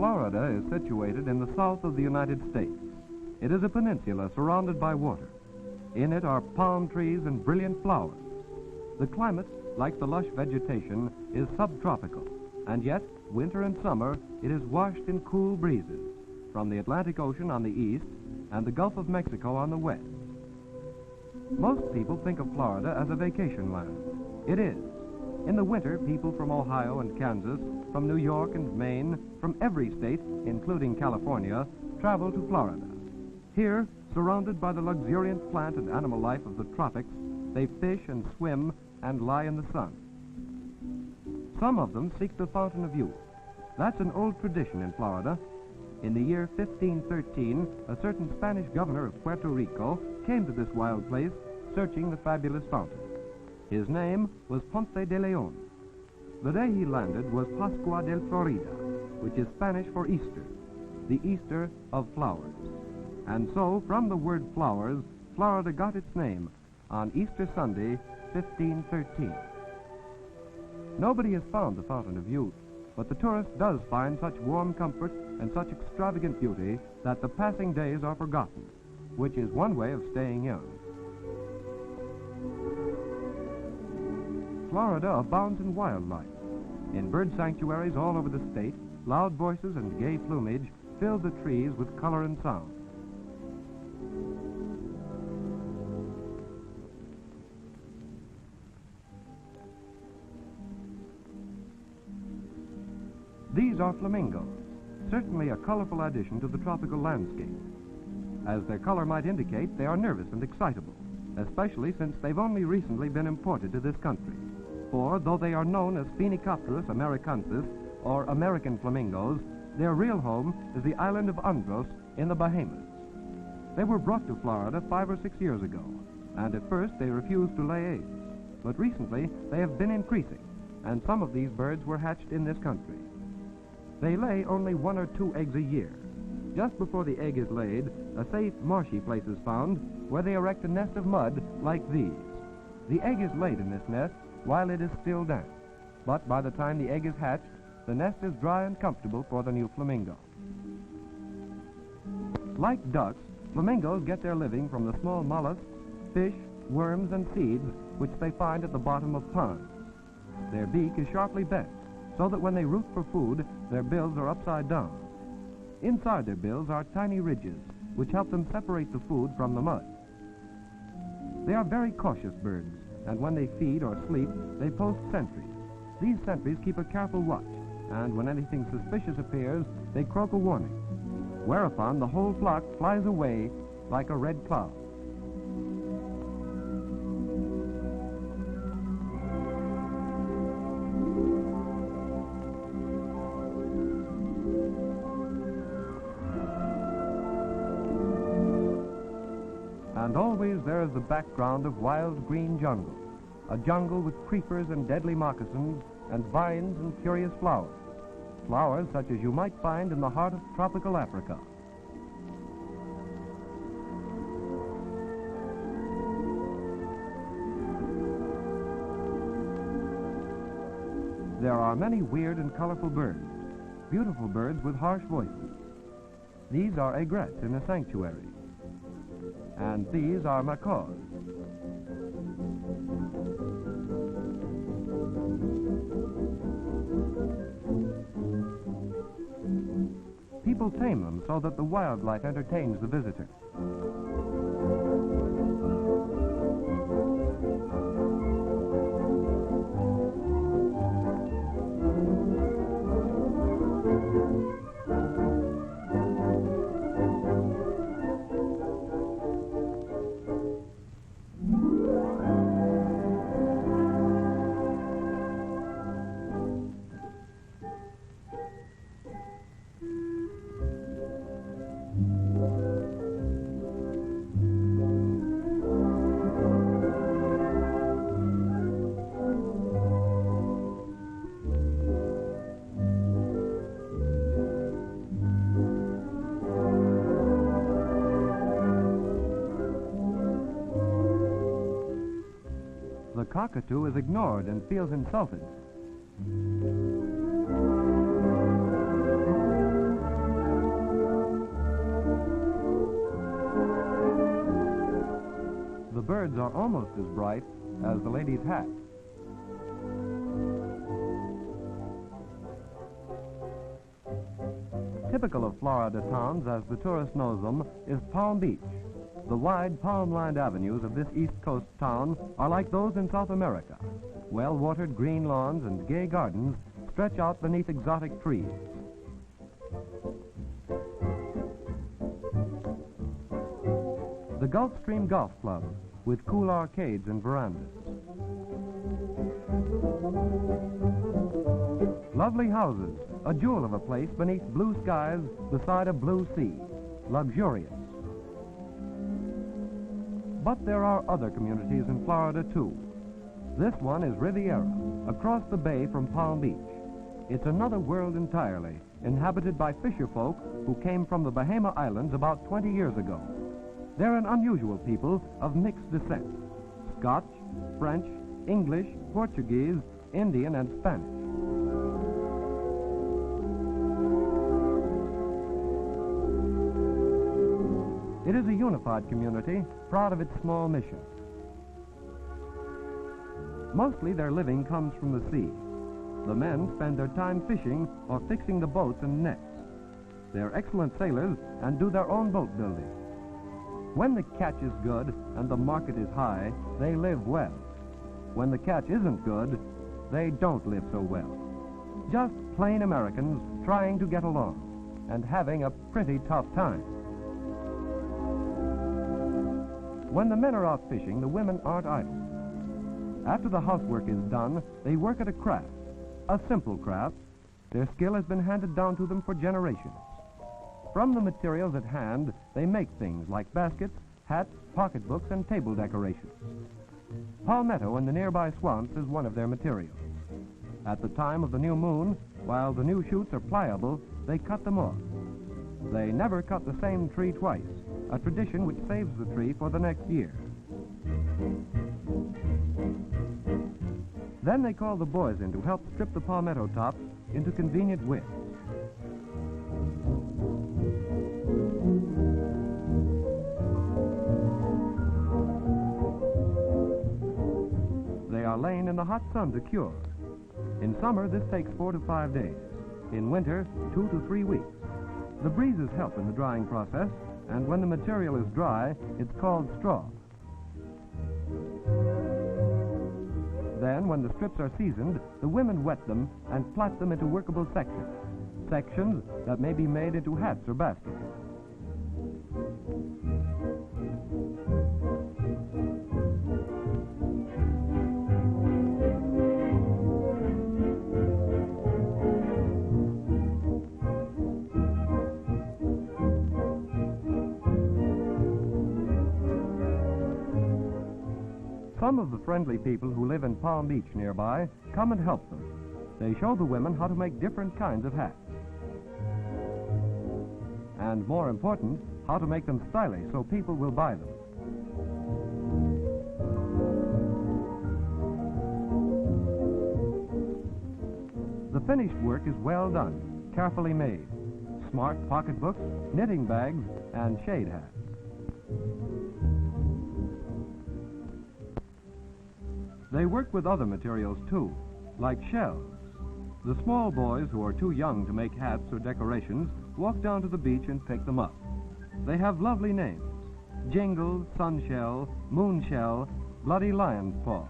Florida is situated in the south of the United States. It is a peninsula surrounded by water. In it are palm trees and brilliant flowers. The climate, like the lush vegetation, is subtropical, and yet, winter and summer, it is washed in cool breezes from the Atlantic Ocean on the east and the Gulf of Mexico on the west. Most people think of Florida as a vacation land. It is. In the winter, people from Ohio and Kansas, from New York and Maine, from every state, including California, travel to Florida. Here, surrounded by the luxuriant plant and animal life of the tropics, they fish and swim and lie in the sun. Some of them seek the fountain of youth. That's an old tradition in Florida. In the year 1513, a certain Spanish governor of Puerto Rico came to this wild place searching the fabulous fountain. His name was Ponce de Leon. The day he landed was Pascua del Florida, which is Spanish for Easter, the Easter of flowers. And so, from the word flowers, Florida got its name on Easter Sunday, 1513. Nobody has found the fountain of youth, but the tourist does find such warm comfort and such extravagant beauty that the passing days are forgotten, which is one way of staying young. Florida abounds in wildlife. In bird sanctuaries all over the state, loud voices and gay plumage fill the trees with color and sound. These are flamingos, certainly a colorful addition to the tropical landscape. As their color might indicate, they are nervous and excitable, especially since they've only recently been imported to this country. For though they are known as Phoenicopterus americansis, or American flamingos, their real home is the island of Andros in the Bahamas. They were brought to Florida 5 or 6 years ago, and at first they refused to lay eggs. But recently they have been increasing, and some of these birds were hatched in this country. They lay only 1 or 2 eggs a year. Just before the egg is laid, a safe, marshy place is found where they erect a nest of mud like these. The egg is laid in this nest while it is still damp, but by the time the egg is hatched, the nest is dry and comfortable for the new flamingo. Like ducks, flamingos get their living from the small mollusks, fish, worms, and seeds which they find at the bottom of ponds. Their beak is sharply bent, so that when they root for food, their bills are upside down. Inside their bills are tiny ridges, which help them separate the food from the mud. They are very cautious birds, and when they feed or sleep, they post sentries. These sentries keep a careful watch, and when anything suspicious appears, they croak a warning, whereupon the whole flock flies away like a red cloud. And always there is the background of wild green jungle, a jungle with creepers and deadly moccasins and vines and curious flowers, flowers such as you might find in the heart of tropical Africa. There are many weird and colorful birds, beautiful birds with harsh voices. These are egrets in a sanctuary. And these are macaws. People tame them so that the wildlife entertains the visitor. The cockatoo is ignored and feels insulted. heads are almost as bright as the ladies' hats. Typical of Florida towns, as the tourist knows them, is Palm Beach. The wide palm-lined avenues of this East Coast town are like those in South America. Well-watered green lawns and gay gardens stretch out beneath exotic trees. The Gulf Stream Golf Club, with cool arcades and verandas. Lovely houses, a jewel of a place beneath blue skies beside a blue sea. Luxurious. But there are other communities in Florida, too. This one is Riviera, across the bay from Palm Beach. It's another world entirely, inhabited by fisher folk who came from the Bahama Islands about 20 years ago. They're an unusual people of mixed descent: Scotch, French, English, Portuguese, Indian, and Spanish. It is a unified community, proud of its small mission. Mostly their living comes from the sea. The men spend their time fishing or fixing the boats and nets. They're excellent sailors and do their own boat building. When the catch is good and the market is high, they live well. When the catch isn't good, they don't live so well. Just plain Americans trying to get along and having a pretty tough time. When the men are out fishing, the women aren't idle. After the housework is done, they work at a craft, a simple craft. Their skill has been handed down to them for generations. From the materials at hand, they make things like baskets, hats, pocketbooks, and table decorations. Palmetto in the nearby swamps is one of their materials. At the time of the new moon, while the new shoots are pliable, they cut them off. They never cut the same tree twice, a tradition which saves the tree for the next year. Then they call the boys in to help strip the palmetto tops into convenient widths. They are laying in the hot sun to cure. In summer, this takes 4 to 5 days. In winter, 2 to 3 weeks. The breezes help in the drying process, and when the material is dry, it's called straw. Then, when the strips are seasoned, the women wet them and plait them into workable sections. Sections that may be made into hats or baskets. Some of the friendly people who live in Palm Beach nearby come and help them. They show the women how to make different kinds of hats. And more important, how to make them stylish so people will buy them. The finished work is well done, carefully made. Smart pocketbooks, knitting bags, and shade hats. They work with other materials, too, like shells. The small boys who are too young to make hats or decorations walk down to the beach and pick them up. They have lovely names: Jingle, Sunshell, Moonshell, Bloody Lion's Paw.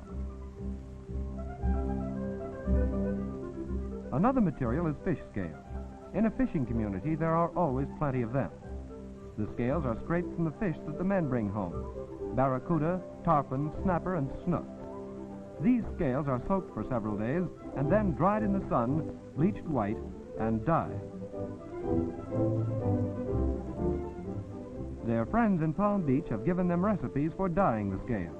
Another material is fish scales. In a fishing community, there are always plenty of them. The scales are scraped from the fish that the men bring home: barracuda, tarpon, snapper, and snook. These scales are soaked for several days and then dried in the sun, bleached white, and dyed. Their friends in Palm Beach have given them recipes for dyeing the scales.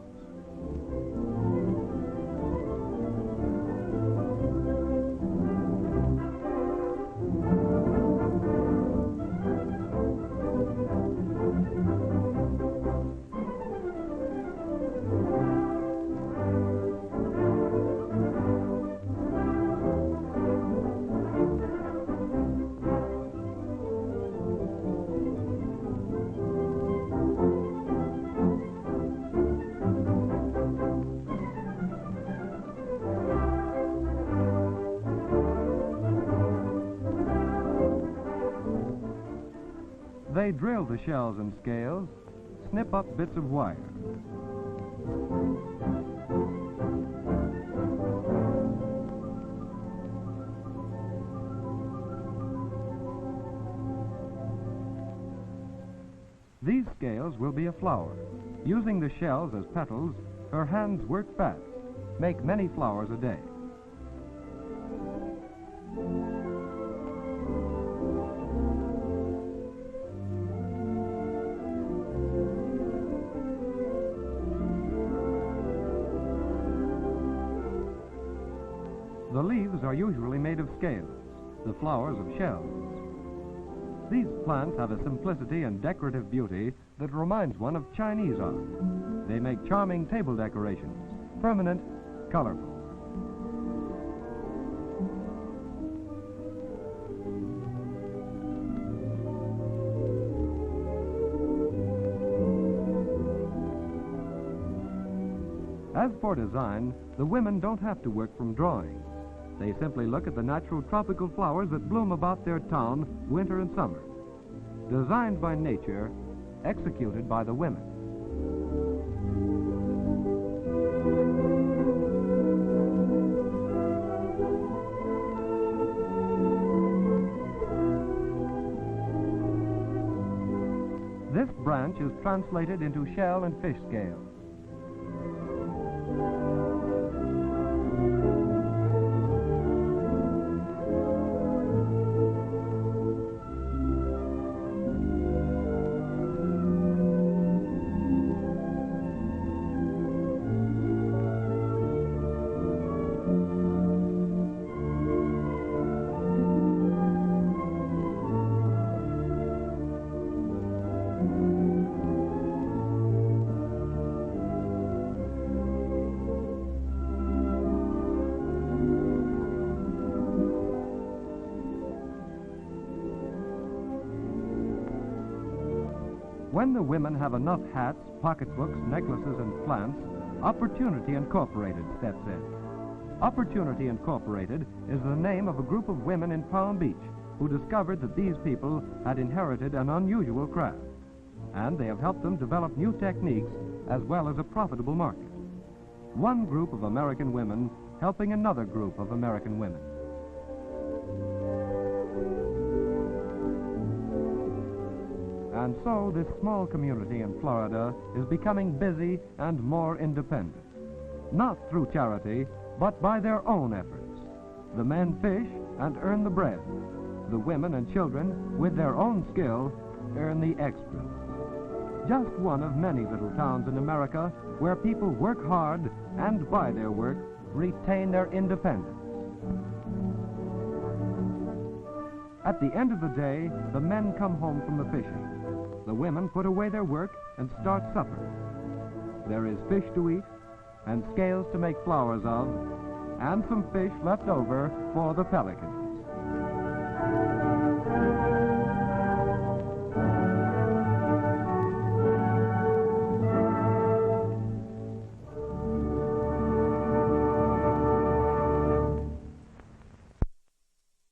They drill the shells and scales, snip up bits of wire. These scales will be a flower. Using the shells as petals, her hands work fast, make many flowers a day. The leaves are usually made of scales, the flowers of shells. These plants have a simplicity and decorative beauty that reminds one of Chinese art. They make charming table decorations, permanent, colorful. As for design, the women don't have to work from drawings. They simply look at the natural tropical flowers that bloom about their town winter and summer. Designed by nature, executed by the women. This branch is translated into shell and fish scales. When the women have enough hats, pocketbooks, necklaces, and plants, Opportunity Incorporated steps in. Opportunity Incorporated is the name of a group of women in Palm Beach who discovered that these people had inherited an unusual craft, and they have helped them develop new techniques as well as a profitable market. One group of American women helping another group of American women. And so this small community in Florida is becoming busy and more independent. Not through charity, but by their own efforts. The men fish and earn the bread. The women and children, with their own skill, earn the extras. Just one of many little towns in America where people work hard and by their work retain their independence. At the end of the day, the men come home from the fishing. The women put away their work and start supper. There is fish to eat, and scales to make flowers of, and some fish left over for the pelicans.